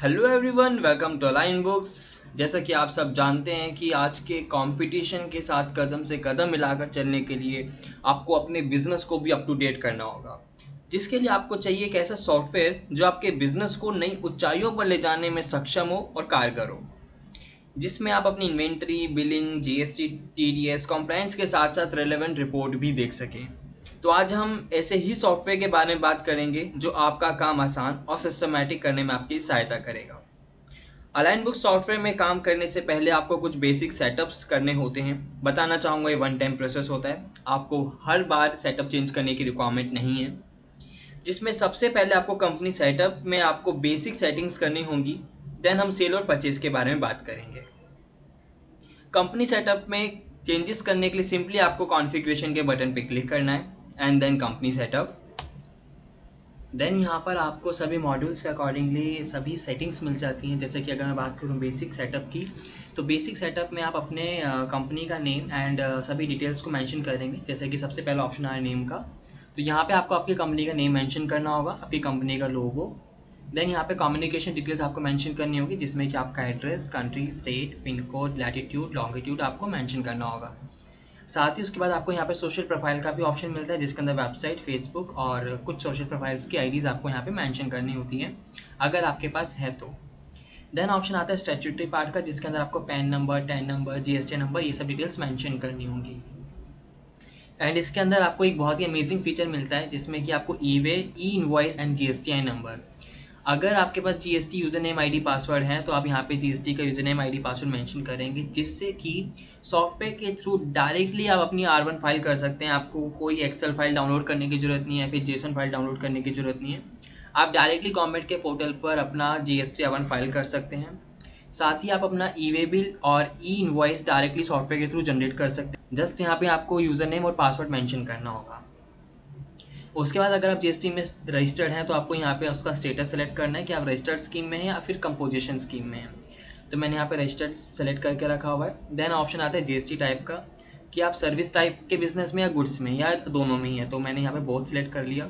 Hello everyone, welcome to align books. जैसा कि आप सब जानते हैं कि आज के कंपटीशन के साथ कदम से कदम मिलाकर चलने के लिए आपको अपने बिजनेस को भी अप टू डेट करना होगा, जिसके लिए आपको चाहिए एक ऐसा सॉफ्टवेयर जो आपके बिजनेस को नई ऊंचाइयों पर ले जाने में सक्षम हो और कारगर हो, जिसमें आप अपनी inventory, billing, GST, TDS, compliance के साथ साथ रेलेवेंट रिपोर्ट भी देख सकें। तो आज हम ऐसे ही सॉफ्टवेयर के बारे में बात करेंगे जो आपका काम आसान और सिस्टमैटिक करने में आपकी सहायता करेगा। अलाइन बुक सॉफ्टवेयर में काम करने से पहले आपको कुछ बेसिक सेटअप्स करने होते हैं। बताना चाहूँगा, ये वन टाइम प्रोसेस होता है, आपको हर बार सेटअप चेंज करने की रिक्वायरमेंट नहीं है। जिसमें सबसे पहले आपको कंपनी सेटअप में आपको बेसिक सेटिंग्स करनी होंगी। देन हम सेल और परचेज के बारे में बात करेंगे। कंपनी सेटअप में चेंजेस करने के लिए सिंपली आपको कॉन्फ़िगरेशन के बटन पे क्लिक करना है and then company setup. Then यहाँ पर आपको सभी मॉड्यूल्स के अकॉर्डिंगली सभी सेटिंग्स मिल जाती हैं। जैसे कि अगर मैं बात करूँ बेसिक सेटअप की, तो बेसिक सेटअप में आप अपने कंपनी का नेम एंड सभी डिटेल्स को मेंशन करेंगे। जैसे कि सबसे पहला ऑप्शन है नेम का, तो यहाँ पे आपको आपकी कंपनी का नेम मेंशन करना होगा, आपकी कंपनी का लोगो। देन यहाँ पे कम्युनिकेशन डिटेल्स आपको मेंशन करनी होगी, जिसमें कि आपका address, country, state, pin code, latitude, longitude आपको मेंशन करना होगा। साथ ही उसके बाद आपको यहाँ पे सोशल प्रोफाइल का भी ऑप्शन मिलता है, जिसके अंदर वेबसाइट, फेसबुक और कुछ सोशल प्रोफाइल्स की आईडीज़ आपको यहाँ पे मेंशन करनी होती हैं, अगर आपके पास है तो। देन ऑप्शन आता है स्टैट्यूटरी पार्ट का, जिसके अंदर आपको pan number, tan number, GST number, ये सब डिटेल्स मेंशन करनी होंगी। एंड इसके अंदर आपको एक बहुत ही अमेजिंग फीचर मिलता है, जिसमें कि आपको e invoice and GST number, अगर आपके पास GST user name ID password है तो आप यहाँ पे जीएसटी का user name ID password mention करेंगे, जिससे कि सॉफ्टवेयर के थ्रू डायरेक्टली आप अपनी R1 फाइल कर सकते हैं। आपको कोई एक्सेल फाइल डाउनलोड करने की ज़रूरत नहीं है, फिर जेसन फाइल डाउनलोड करने की ज़रूरत नहीं है। आप डायरेक्टली गवर्नमेंट के पोर्टल पर अपना जीएसटी R1 फाइल कर सकते हैं। साथ ही आप अपना ई वे बिल और ई इनवॉइस डायरेक्टली सॉफ्टवेयर के थ्रू जनरेट कर सकते हैं। जस्ट यहाँ पे आपको यूज़र नेम और पासवर्ड मेंशन करना होगा। उसके बाद अगर आप जीएसटी में रजिस्टर्ड हैं तो आपको यहाँ पे उसका स्टेटस सेलेक्ट करना है कि आप रजिस्टर्ड स्कीम में हैं या फिर कंपोजिशन स्कीम में हैं। तो मैंने यहाँ पे रजिस्टर्ड सेलेक्ट करके रखा हुआ है। देन ऑप्शन आता है जीएसटी टाइप का, कि आप सर्विस टाइप के बिजनेस में या गुड्स में या दोनों में ही है, तो मैंने यहाँ पे बहुत सिलेक्ट कर लिया।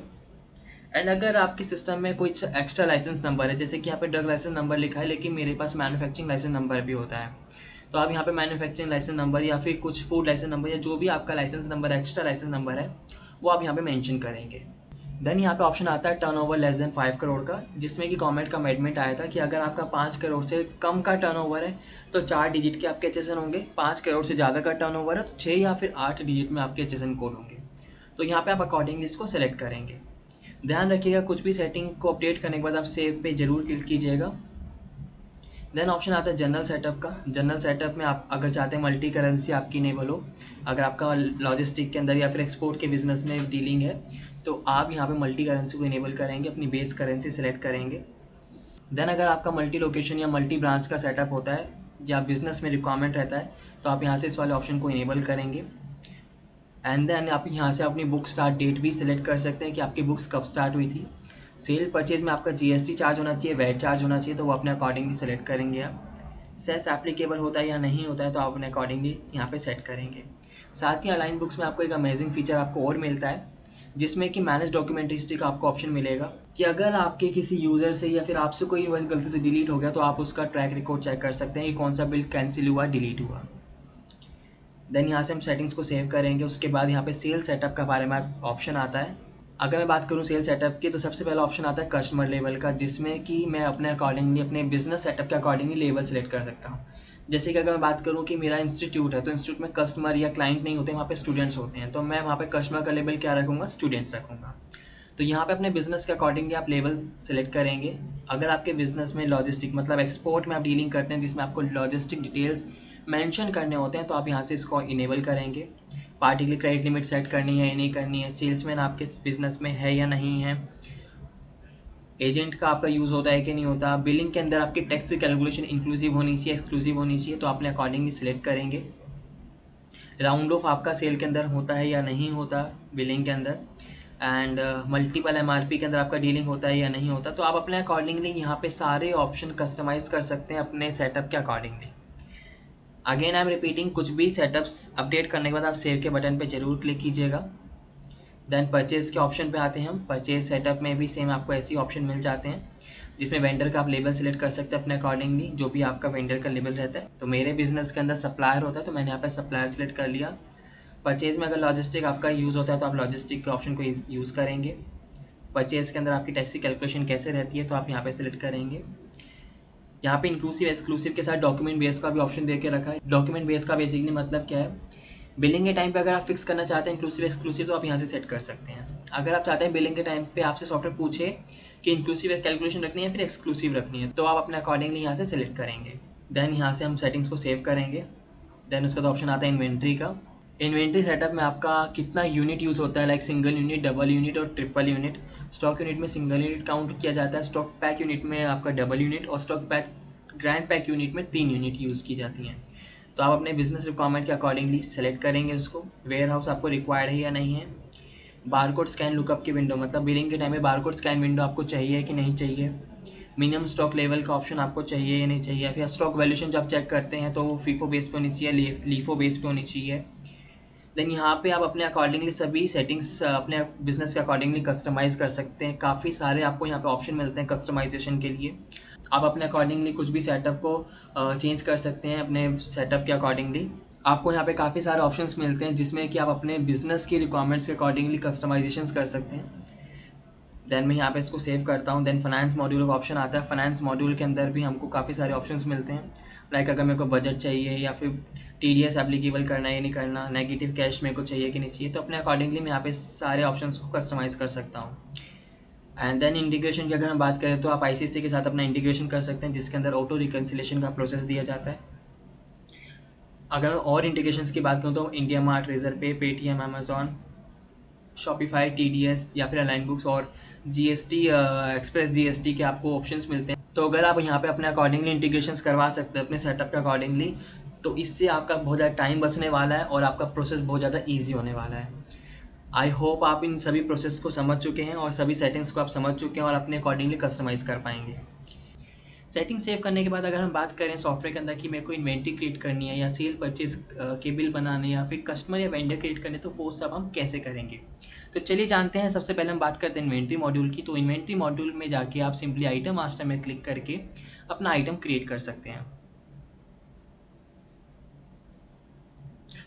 एंड अगर आपके सिस्टम में कुछ एक्स्ट्रा लाइसेंस नंबर है, जैसे कि यहाँ पे ड्रग लाइसेंस नंबर लिखा है लेकिन मेरे पास मैन्युफैक्चरिंग लाइसेंस नंबर भी होता है, तो आप यहाँ पे मैन्युफैक्चरिंग लाइसेंस नंबर या फिर कुछ फूड लाइसेंस नंबर या जो भी आपका license number, extra license number है, वो आप यहाँ पे मेंशन करेंगे। देन यहाँ पे ऑप्शन आता है टर्नओवर लेस देन 5 करोड़ का, जिसमें कि गवर्नमेंट का कमिटमेंट आया था कि अगर आपका 5 करोड़ से कम का टर्नओवर है तो 4 डिजिट के आपके एचएसएन होंगे, 5 करोड़ से ज़्यादा का टर्नओवर है तो 6 या फिर 8 डिजिट में आपके एचएसएन कोड होंगे। तो यहाँ पे आप अकॉर्डिंगली इसको सेलेक्ट करेंगे। ध्यान रखिएगा, कुछ भी सेटिंग को अपडेट करने के बाद आप सेव पे जरूर क्लिक कीजिएगा। देन ऑप्शन आता है जनरल सेटअप का। जनरल सेटअप में आप अगर चाहते हैं मल्टी करेंसी आपकी इनेबल हो, अगर आपका लॉजिस्टिक के अंदर या फिर एक्सपोर्ट के बिजनेस में डीलिंग है, तो आप यहाँ पे मल्टी करेंसी को इनेबल करेंगे, अपनी बेस करेंसी सेलेक्ट करेंगे। देन अगर आपका मल्टी लोकेशन या मल्टी ब्रांच का सेटअप होता है या बिजनेस में रिक्वायरमेंट रहता है, तो आप यहाँ से इस वाले ऑप्शन को इनेबल करेंगे। एंड देन आप यहाँ से अपनी बुक स्टार्ट डेट भी सिलेक्ट कर सकते हैं कि आपकी बुक्स कब स्टार्ट हुई थी। सेल परचेज में आपका जीएसटी चार्ज होना चाहिए, वैट चार्ज होना चाहिए, तो वो अपने अकॉर्डिंगली सेलेक्ट करेंगे आप। सेस एप्लीकेबल होता है या नहीं होता है तो आप अपने अकॉर्डिंगली यहाँ पे सेट करेंगे। साथ ही अलाइन बुक्स में आपको एक अमेजिंग फीचर आपको और मिलता है, जिसमें कि मैनेज डॉक्यूमेंट हिस्ट्री का आपको ऑप्शन मिलेगा, कि अगर आपके किसी यूज़र से या फिर आपसे कोई बस गलती से डिलीट हो गया तो आप उसका ट्रैक रिकॉर्ड चेक कर सकते हैं कि कौन सा बिल कैंसिल हुआ, डिलीट हुआ। देन यहाँ से हम सेटिंग्स को सेव करेंगे। उसके बाद यहाँ पे सेल सेटअप का बारे में ऑप्शन आता है। अगर मैं बात करूँ सेल सेटअप की, तो सबसे पहला ऑप्शन आता है कस्टमर लेवल का, जिसमें कि मैं अपने अकॉर्डिंगली अपने बिजनेस सेटअप के अकॉर्डिंगली लेवल सेलेक्ट कर सकता हूँ। जैसे कि अगर मैं बात करूँ कि मेरा इंस्टीट्यूट है, तो इंस्टीट्यूट में कस्टमर या क्लाइंट नहीं होते, वहाँ पे स्टूडेंट्स होते हैं, तो मैं वहाँ पे कस्टमर का लेवल क्या रखूँगा, स्टूडेंट्स रखूँगा। तो यहाँ पे अपने बिजनेस के अकॉर्डिंगली आप लेवल सेलेक्ट करेंगे। अगर आपके बिजनेस में लॉजिस्टिक मतलब एक्सपोर्ट में आप डीलिंग करते हैं, जिसमें आपको लॉजिस्टिक डिटेल्स मेंशन करने होते हैं, तो आप यहाँ से इसको इनेबल करेंगे। पार्टिकुलर क्रेडिट लिमिट सेट करनी है या नहीं करनी है, सेल्समैन आपके बिजनेस में है या नहीं है, एजेंट का आपका यूज़ होता है कि नहीं होता, बिलिंग के अंदर आपकी टैक्स की कैलकुलेशन इंक्लूसिव होनी चाहिए, एक्सक्लूसिव होनी चाहिए, तो आपने अकॉर्डिंगली सिलेक्ट करेंगे। राउंड ऑफ आपका सेल के अंदर होता है या नहीं होता बिलिंग के अंदर, एंड मल्टीपल एमआरपी के अंदर आपका डीलिंग होता है या नहीं होता, तो आप अपने अकॉर्डिंगली यहाँ पे सारे ऑप्शन कस्टमाइज़ कर सकते हैं अपने सेटअप के accordingly. Again I am repeating, कुछ भी सेटअप्स अपडेट करने के बाद आप सेव के बटन पे जरूर क्लिक कीजिएगा। देन परचेज़ के ऑप्शन पे आते हैं हम। परचेज़ सेटअप में भी सेम आपको ऐसे ऑप्शन मिल जाते हैं। जिसमें वेंडर का आप लेबल सेलेक्ट कर सकते हैं अपने अकॉर्डिंगली, जो भी आपका वेंडर का लेबल रहता है। तो मेरे बिजनेस के अंदर सप्लायर होता है तो मैंने यहाँ पे सप्लायर सेलेक्ट कर लिया। परचेज़ में अगर लॉजिस्टिक आपका यूज़ होता है तो आप लॉजिस्टिक के ऑप्शन को यूज़ करेंगे। परचेज़ के अंदर आपकी टैक्स की कैलकुलेशन कैसे रहती है तो आप यहाँ पे सेलेक्ट करेंगे। यहाँ पे इंक्लूसिव एक्सक्लूसिव के साथ डॉक्यूमेंट बेस का भी ऑप्शन दे के रखा है। डॉक्यूमेंट बेस का बेसिकली मतलब क्या है, बिलिंग के टाइम पे अगर आप फिक्स करना चाहते हैं इंक्लूसिव एक्सक्लूसिव तो आप यहाँ से सेट कर सकते हैं। अगर आप चाहते हैं बिलिंग के टाइम पे आपसे सॉफ्टवेयर पूछे कि इंक्लूसिव कैलकुलेशन रखनी है फिर एक्सक्लूसिव रखनी है, तो आप अपने अकॉर्डिंगली यहाँ से सिलेक्ट करेंगे। देन यहाँ से हम सेटिंग्स को सेव करेंगे। देन उसका तो ऑप्शन आता है इन्वेंट्री का। इन्वेंट्री सेटअप में आपका कितना यूनिट यूज़ होता है, like single unit, double unit और ट्रिपल यूनिट। स्टॉक यूनिट में सिंगल यूनिट काउंट किया जाता है, स्टॉक पैक यूनिट में आपका डबल यूनिट और stock pack grand pack unit में 3 यूनिट यूज़ की जाती हैं। तो आप अपने बिजनेस रिक्वायरमेंट के अकॉर्डिंगली सेलेक्ट करेंगे उसको, वेयर हाउस आपको रिक्वायर्ड है या नहीं है। बारकोड स्कैन लुकअप की विंडो, मतलब बिलिंग के टाइम में बारकोड स्कैन विंडो आपको चाहिए कि नहीं चाहिए। मिनिमम स्टॉक लेवल का ऑप्शन आपको चाहिए या नहीं चाहिए। फिर स्टॉक वैल्यूएशन जब चेक करते हैं तो वो फीफो बेस पे होनी चाहिए, लीफो बेस पे होनी चाहिए। देन यहाँ पे आप अपने अकॉर्डिंगली सभी सेटिंग्स अपने बिजनेस के अकॉर्डिंगली कस्टमाइज़ कर सकते हैं। काफ़ी सारे आपको यहाँ पे ऑप्शन मिलते हैं कस्टमाइजेशन के लिए। आप अपने अकॉर्डिंगली कुछ भी सेटअप को चेंज कर सकते हैं अपने सेटअप के अकॉर्डिंगली। आपको यहाँ पे काफ़ी सारे ऑप्शंस मिलते हैं जिसमें कि आप अपने बिजनेस की रिक्वायरमेंट्स के अकॉर्डिंगली कस्टमाइजेशंस कर सकते हैं। देन मैं यहाँ पे इसको सेव करता हूँ। देन फाइनेंस मॉड्यूल का ऑप्शन आता है। फाइनेंस मॉड्यूल के अंदर भी हमको काफ़ी सारे ऑप्शंस मिलते हैं, लाइक अगर मेरे को बजट चाहिए या फिर TDS एप्लीकेबल करना है या नहीं करना, नेगेटिव कैश मेरे को चाहिए कि नहीं चाहिए, तो अपने अकॉर्डिंगली मैं यहाँ पे सारे ऑप्शंस को कस्टमाइज़ कर सकता हूँ। एंड देन इंटीग्रेशन की अगर हम बात करें तो आप ICC के साथ अपना इंटीग्रेशन कर सकते हैं, जिसके अंदर ऑटो रिकन्सिलेशन का प्रोसेस दिया जाता है। अगर मैं और इंटीग्रेशंस की बात करूँ तो इंडिया मार्ट, रेजर पे, पेटीएम, अमेजॉन, शॉपिफाई, TDS या फिर अलाइन बुक्स और GST, एक्सप्रेस GST के आपको ऑप्शंस मिलते हैं। तो अगर आप यहाँ पे अपने अकॉर्डिंगली इंटीग्रेशंस करवा सकते हैं अपने सेटअप के अकॉर्डिंगली, तो इससे आपका बहुत ज़्यादा टाइम बचने वाला है और आपका प्रोसेस बहुत ज़्यादा ईजी होने वाला है। आई होप आप इन सभी प्रोसेस को समझ चुके हैं और सभी सेटिंग्स को आप समझ चुके हैं और अपने अकॉर्डिंगली कस्टमाइज़ कर पाएंगे। सेटिंग सेव करने के बाद अगर हम बात करें सॉफ्टवेयर के अंदर कि मेरे को इन्वेंट्री क्रिएट करनी है या सेल परचेज के बिल बनाने या फिर कस्टमर या वेंडर क्रिएट करने, तो वो सब हम कैसे करेंगे। तो चलिए जानते हैं। सबसे पहले हम बात करते हैं इन्वेंट्री मॉड्यूल की। तो इन्वेंट्री मॉड्यूल में जाके आप सिंपली आइटम मास्टर में क्लिक करके अपना आइटम क्रिएट कर सकते हैं।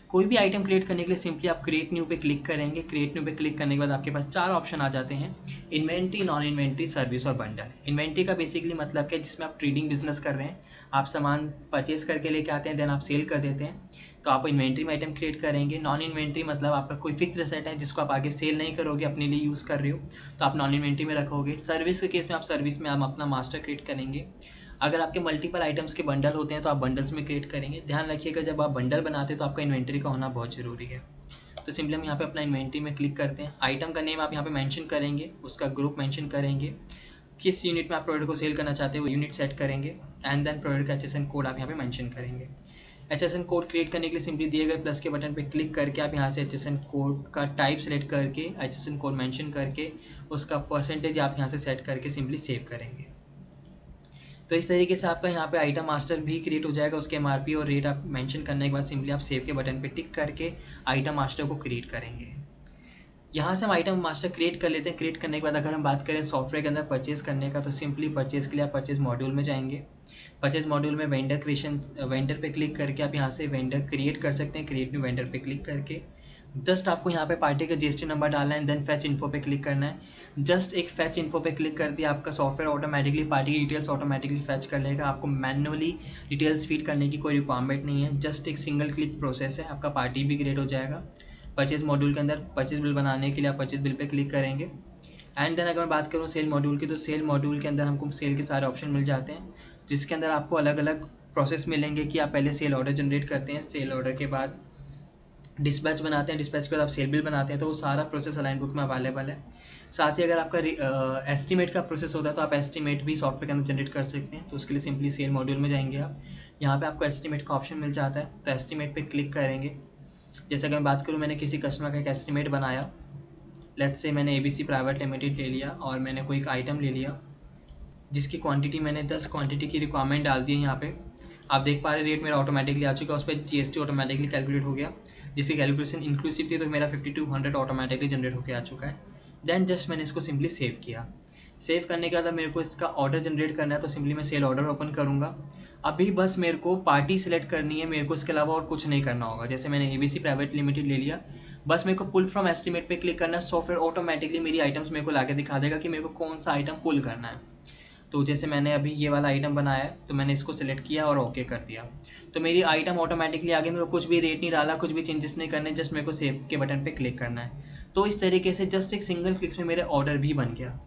कोई भी आइटम क्रिएट करने के लिए सिंपली आप क्रिएट न्यू पे क्लिक करेंगे। क्रिएट न्यू पे क्लिक करने के बाद आपके पास 4 ऑप्शन आ जाते हैं, इन्वेंट्री, नॉन इन्वेंट्री, सर्विस और बंडल। इन्वेंट्री का बेसिकली मतलब क्या है, जिसमें आप ट्रेडिंग बिजनेस कर रहे हैं, आप सामान परचेज करके लेके आते हैं, देन आप सेल कर देते हैं, तो आप इन्वेंट्री में आइटम क्रिएट करेंगे। नॉन इन्वेंट्री मतलब आपका कोई फिक्स एसेट है जिसको आप आगे सेल नहीं करोगे, अपने लिए यूज़ कर रहे हो, तो आप नॉन इन्वेंट्री में रखोगे। सर्विस के केस में आप सर्विस में आप अपना मास्टर क्रिएट करेंगे। अगर आपके मल्टीपल आइटम्स के बंडल होते हैं तो आप बंडल्स में क्रिएट करेंगे। ध्यान रखिएगा जब आप बंडल बनाते हैं तो आपका इन्वेंट्री का होना बहुत ज़रूरी है। तो सिंपली हम यहाँ पे अपना इन्वेंट्री में क्लिक करते हैं। आइटम का नेम आप यहाँ पे मेंशन करेंगे, उसका ग्रुप मेंशन करेंगे, किस यूनिट में आप प्रोडक्ट को सेल करना चाहते हैं वो यूनिट सेट करेंगे, एंड देन प्रोडक्ट का HSN कोड आप यहाँ पे मेंशन करेंगे। HSN कोड क्रिएट करने के लिए सिंपली दिए गए प्लस के बटन पे क्लिक करके आप यहाँ से HSN कोड का टाइप सेलेक्ट करके HSN कोड मेंशन करके उसका परसेंटेज आप यहाँ से सेट करके सिंपली सेव करेंगे। तो इस तरीके से आपका यहाँ पे आइटम मास्टर भी क्रिएट हो जाएगा। उसके MRP और रेट आप मेंशन करने के बाद सिंपली आप सेव के बटन पे टिक करके आइटम मास्टर को क्रिएट करेंगे। यहाँ से हम आइटम मास्टर क्रिएट कर लेते हैं। क्रिएट करने के बाद अगर हम बात करें सॉफ्टवेयर के अंदर परचेज़ करने का, तो सिंपली परचेज़ के लिए आप परचेज़ मॉड्यूल में जाएंगे। परचेज़ मॉड्यूल में वेंडर पे क्लिक करके आप यहाँ से वेंडर क्रिएट कर सकते हैं। क्रिएट न्यू वेंडर पे क्लिक करके जस्ट आपको यहाँ पे पार्टी का GST नंबर डालना है, देन फैच इन्फो पे क्लिक करना है। जस्ट एक फैच इन्फो पे क्लिक कर दिया, आपका सॉफ्टवेयर ऑटोमेटिकली पार्टी की डिटेल्स ऑटोमेटिकली फैच कर लेगा। आपको मैन्युअली डिटेल्स फीड करने की कोई रिक्वायरमेंट नहीं है, जस्ट एक सिंगल क्लिक प्रोसेस है, आपका पार्टी भी क्रिएट हो जाएगा। परचेज मॉड्यूल के अंदर परचेज बिल बनाने के लिए आप परचेज बिल पे क्लिक करेंगे। एंड देन अगर मैं बात करूँ सेल मॉड्यूल की, तो सेल मॉड्यूल के अंदर हमको सेल के सारे ऑप्शन मिल जाते हैं, जिसके अंदर आपको अलग अलग प्रोसेस मिलेंगे कि आप पहले सेल ऑर्डर जनरेट करते हैं, सेल ऑर्डर के बाद डिस्पैच बनाते हैं, डिस्पैच के बाद आप सेल बिल बनाते हैं, तो वो सारा प्रोसेस अलाइन बुक में अवेलेबल है। साथ ही अगर आपका एस्टीमेट का प्रोसेस होता है तो आप एस्टीमेट भी सॉफ्टवेयर के अंदर जनरेट कर सकते हैं। तो उसके लिए सिंपली सेल मॉड्यूल में जाएंगे आप, यहाँ पे आपको एस्टीमेट का ऑप्शन मिल जाता है, तो एस्टीमेट पे क्लिक करेंगे। जैसे अगर मैं बात करूँ, मैंने किसी कस्टमर का एक एस्टीमेट बनाया, लेट्स से मैंने ABC प्राइवेट लिमिटेड ले लिया और मैंने कोई एक आइटम ले लिया जिसकी क्वांटिटी मैंने 10 क्वांटिटी की रिक्वायरमेंट डाल दी है। यहाँ पे आप देख पा रहे रेट मेरा ऑटोमेटिकली आ चुका है, उस पर GST ऑटोमेटिकली कैलकुलेट हो गया, जिसकी कैलकुलेशन इंक्लूसिव थी, तो मेरा 5200 ऑटोमेटिकली जनरेट होकर आ चुका है। देन जस्ट मैंने इसको सिंपली सेव किया। सेव करने के बाद अब मेरे को इसका ऑर्डर जनरेट करना है, तो सिंपली मैं सेल ऑर्डर ओपन करूँगा। अभी बस मेरे को पार्टी सेलेक्ट करनी है, मेरे को इसके अलावा और कुछ नहीं करना होगा। जैसे मैंने ABC प्राइवेट लिमिटेड ले लिया, बस मेरे को पुल फ्रॉम एस्टिमेट पे क्लिक करना है। सॉफ्टवेयर ऑटोमेटिकली मेरी आइटम्स मेरे को लाके दिखा देगा कि मेरे को कौन सा आइटम पुल करना है। तो जैसे मैंने अभी ये वाला आइटम बनाया है, तो मैंने इसको सिलेक्ट किया और ओके कर दिया, तो मेरी आइटम ऑटोमेटिकली आगे, मेरे को कुछ भी रेट नहीं डाला, कुछ भी चेंजेस नहीं करने, जस्ट मेरे को सेव के बटन पे क्लिक करना है। तो इस तरीके से जस्ट एक सिंगल क्लिक्स में मेरे ऑर्डर भी बन गया।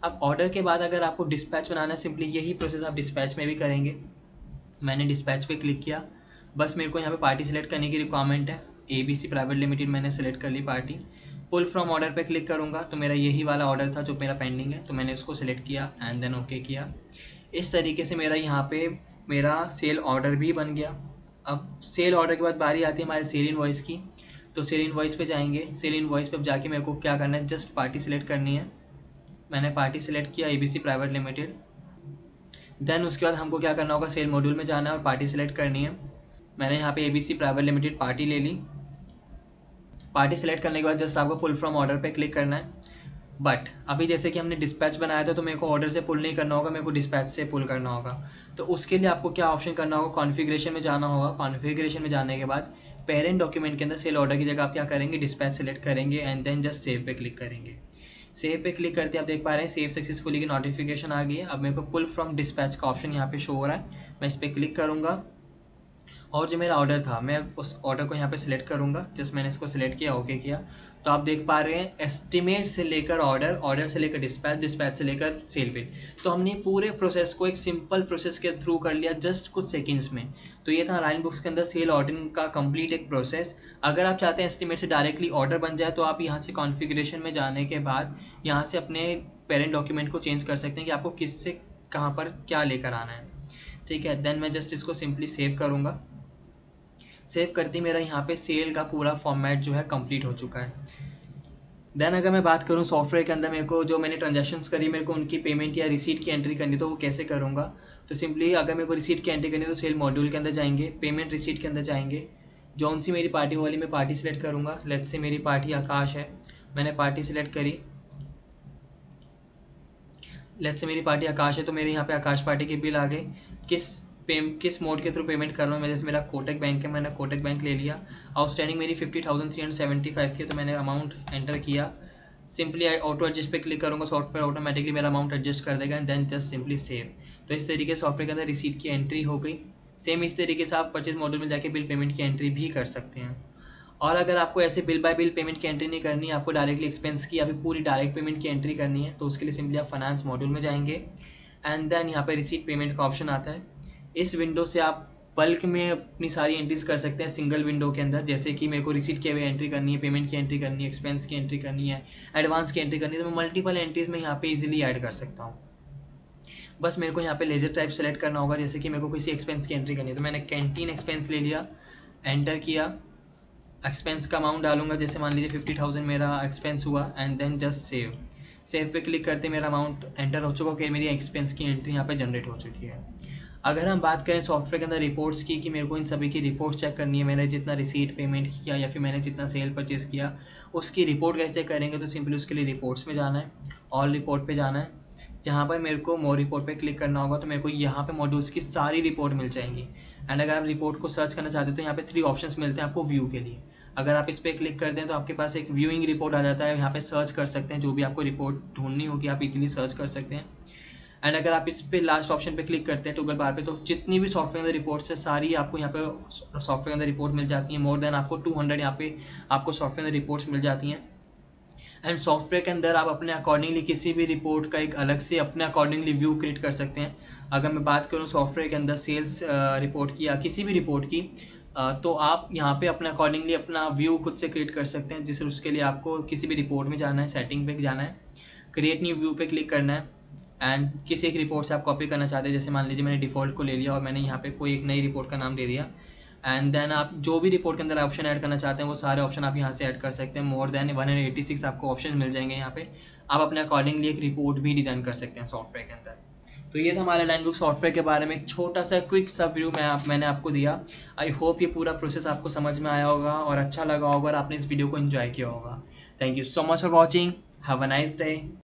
अब ऑर्डर के बाद अगर आपको डिस्पैच बनाना है, सिंपली यही प्रोसेस आप डिस्पैच में भी करेंगे। मैंने डिस्पैच पे क्लिक किया, बस मेरे को यहाँ पे पार्टी सेलेक्ट करने की रिक्वायरमेंट है। ABC प्राइवेट लिमिटेड मैंने सेलेक्ट कर ली पार्टी। पुल फ्रॉम ऑर्डर पे क्लिक करूँगा, तो मेरा यही वाला ऑर्डर था जो मेरा पेंडिंग है, तो मैंने उसको सिलेक्ट किया एंड देन ओके किया। इस तरीके से मेरा यहाँ पे मेरा सेल ऑर्डर भी बन गया। अब सेल ऑर्डर के बाद बारी आती है हमारे सेल इनवॉइस की। तो सेल इनवॉइस पे जाएंगे। सेल इनवॉइस पे अब जाके मेरे को क्या करना है, जस्ट पार्टी सेलेक्ट करनी है। मैंने पार्टी सेलेक्ट किया ABC प्राइवेट लिमिटेड। देन उसके बाद हमको क्या करना होगा, सेल मॉड्यूल में जाना है और पार्टी सेलेक्ट करनी है। मैंने यहाँ पे ABC प्राइवेट लिमिटेड पार्टी ले ली। पार्टी सेलेक्ट करने के बाद जस्ट आपको पुल फ्रॉम ऑर्डर पे क्लिक करना है। बट अभी जैसे कि हमने डिस्पैच बनाया था, तो मेरे को ऑर्डर से पुल नहीं करना होगा, मेरे को डिस्पैच से पुल करना होगा। तो उसके लिए आपको क्या ऑप्शन करना होगा, कॉन्फ़िगरेशन में जाना होगा। कॉन्फ़िगरेशन में जाने के बाद पेरेंट डॉक्यूमेंट के अंदर सेल ऑर्डर की जगह आप क्या करेंगे, डिस्पैच सेलेक्ट करेंगे एंड देन जस्ट सेव पे क्लिक करेंगे। सेव पे क्लिक करते आप देख पा रहे हैं सेव सक्सेसफुली की नोटिफिकेशन आ गई है। अब मेरे को पुल फ्रॉम डिस्पैच का ऑप्शन यहाँ पे शो हो रहा है, मैं इस पर क्लिक करूँगा और जो मेरा ऑर्डर था मैं उस ऑर्डर को यहाँ पे सिलेक्ट करूँगा। जस्ट मैंने इसको सिलेक्ट किया, ओके किया, तो आप देख पा रहे हैं एस्टिमेट से लेकर ऑर्डर, ऑर्डर से लेकर डिस्पैच, डिस्पैच से लेकर सेल बिल। तो हमने पूरे प्रोसेस को एक सिंपल प्रोसेस के थ्रू कर लिया जस्ट कुछ सेकंड्स में। तो ये था लाइन बुक्स के अंदर सेल ऑर्डरिंग का कंप्लीट एक प्रोसेस। अगर आप चाहते हैं एस्टिमेट से डायरेक्टली ऑर्डर बन जाए, तो आप यहाँ से कॉन्फ़िगरेशन में जाने के बाद यहाँ से अपने पेरेंट डॉक्यूमेंट को चेंज कर सकते हैं कि आपको किससे कहाँ पर क्या लेकर आना है। ठीक है, देन मैं जस्ट इसको सिंपली सेव करूँगा। सेव करते ही मेरा यहाँ पे सेल का पूरा फॉर्मेट जो है कंप्लीट हो चुका है। देन अगर मैं बात करूँ सॉफ्टवेयर के अंदर मेरे को जो मैंने ट्रांजैक्शंस करी, मेरे को उनकी पेमेंट या रिसीट की एंट्री करनी, तो वो कैसे करूँगा। तो सिंपली अगर मेरे को रिसीट की एंट्री करनी है, तो सेल मॉड्यूल के अंदर जाएंगे, पेमेंट रिसीट के अंदर जाएंगे, जौन सी मेरी पार्टी वाली मैं पार्टी सेलेक्ट करूँगा। लेट्स से मेरी पार्टी आकाश है, मैंने पार्टी सेलेक्ट करी। लेट्स से मेरी पार्टी आकाश है, तो मेरे यहाँ पे आकाश पार्टी के बिल आ गए। किस मोड के थ्रू पेमेंट कर रहा हूँ मैं, जैसे मेरा कोटक बैंक है, मैंने कोटक बैंक ले लिया। आउटस्टैंडिंग मेरी 50,375 की, तो मैंने अमाउंट एंटर किया। सिंपली ऑटो एडजस्ट पे क्लिक करूँगा, सॉफ्टवेयर ऑटोमेटिकली मेरा अमाउंट एडजस्ट कर देगा and then just simply save. तो इस तरीके से सॉफ्टवेयर के अंदर रिसीट की एंट्री हो गई। सेम इस तरीके से आप परचेज मॉड्यूल में जाके बिल पेमेंट की एंट्री भी कर सकते हैं। और अगर आपको ऐसे बिल बाय बिल पेमेंट की एंट्री नहीं करनी है, आपको डायरेक्टली एक्सपेंस की या फिर पूरी डायरेक्ट पेमेंट की एंट्री करनी है, तो उसके लिए सिंपली आप फाइनेंस मॉड्यूल में जाएंगे एंड देन यहाँ पे रिसीट पेमेंट का ऑप्शन आता है। इस विंडो से आप बल्क में अपनी सारी एंट्रीज कर सकते हैं सिंगल विंडो के अंदर। जैसे कि मेरे को रिसीट की एंट्री करनी है, पेमेंट की एंट्री करनी है, एक्सपेंस की एंट्री करनी है, एडवांस की एंट्री करनी है, तो मैं मल्टीपल एंट्रीज में यहाँ पे इजीली ऐड कर सकता हूँ। बस मेरे को यहाँ पे लेजर टाइप सेलेक्ट करना होगा। जैसे कि मेरे को किसी एक्सपेंस की एंट्री करनी है, तो मैंने कैंटीन एक्सपेंस ले लिया, एंटर किया, एक्सपेंस का अमाउंट डालूंगा, जैसे मान लीजिए 50,000 मेरा एक्सपेंस हुआ and then just save. Save पे क्लिक करते मेरा अमाउंट एंटर हो चुका है, मेरी एक्सपेंस की एंट्री यहाँ पे जनरेट हो चुकी है। अगर हम बात करें सॉफ्टवेयर के अंदर रिपोर्ट्स की, कि मेरे को इन सभी की रिपोर्ट चेक करनी है, मैंने जितना रिसीट पेमेंट किया या फिर मैंने जितना सेल परचेज़ किया, उसकी रिपोर्ट कैसे करेंगे, तो सिंपली उसके लिए रिपोर्ट्स में जाना है, ऑल रिपोर्ट पे जाना है। जहाँ पर मेरे को मोर रिपोर्ट पे क्लिक करना होगा, तो मेरे को यहाँ पे मॉड्यूल्स की सारी रिपोर्ट मिल जाएंगी। एंड अगर आप रिपोर्ट को सर्च करना चाहते हो, तो यहाँ पे 3 ऑप्शंस मिलते हैं आपको व्यू के लिए। अगर आप इस पर क्लिक करते हैं, तो आपके पास एक व्यूइंग रिपोर्ट आ जाता है, यहाँ पे सर्च कर सकते हैं, जो भी आपको रिपोर्ट ढूंढनी होगी आप इजीली सर्च कर सकते हैं। एंड अगर आप इस पे लास्ट ऑप्शन पे क्लिक करते हैं टूगल बार पे, तो जितनी भी सॉफ्टवेयर के अंदर रिपोर्ट्स है सारी आपको यहाँ पे सॉफ्टवेयर के अंदर रिपोर्ट मिल जाती हैं। मोर देन आपको 200 यहाँ पे आपको सॉफ्टवेयर के अंदर रिपोर्ट्स मिल जाती हैं। एंड सॉफ्टवेयर के अंदर आप अपने अकॉर्डिंगली किसी भी रिपोर्ट का एक अलग से अपने अकॉर्डिंगली व्यू क्रिएट कर सकते हैं। अगर मैं बात करूँ सॉफ्टवेयर के अंदर सेल्स रिपोर्ट की या किसी भी रिपोर्ट की, तो आप यहाँ पे अपने अकॉर्डिंगली अपना व्यू खुद से क्रिएट कर सकते हैं। जिससे उसके लिए आपको किसी भी रिपोर्ट में जाना है, सेटिंग पे जाना है, क्रिएट न्यू व्यू पे क्लिक करना है एंड किसी एक रिपोर्ट से आप कॉपी करना चाहते हैं। जैसे मान लीजिए मैंने डिफ़ॉल्ट को ले लिया और मैंने यहाँ पे कोई एक नई रिपोर्ट का नाम दे दिया। एंड देन आप जो भी रिपोर्ट के अंदर ऑप्शन ऐड करना चाहते हैं, वो सारे ऑप्शन आप यहाँ से ऐड कर सकते हैं। मोर देन 186 आपको ऑप्शन मिल जाएंगे यहाँ पे। आप अपने अकॉर्डिंगली एक रिपोर्ट भी डिज़ाइन कर सकते हैं सॉफ्टवेयर के अंदर। तो ये था हमारे लाइन बुक सॉफ्टवेयर के बारे में एक छोटा सा क्विक सा व्यू मैंने आपको दिया। आई होप ये पूरा प्रोसेस आपको समझ में आया होगा और अच्छा लगा होगा और आपने इस वीडियो को एंजॉय किया होगा। Thank you so much for watching. Have a nice day.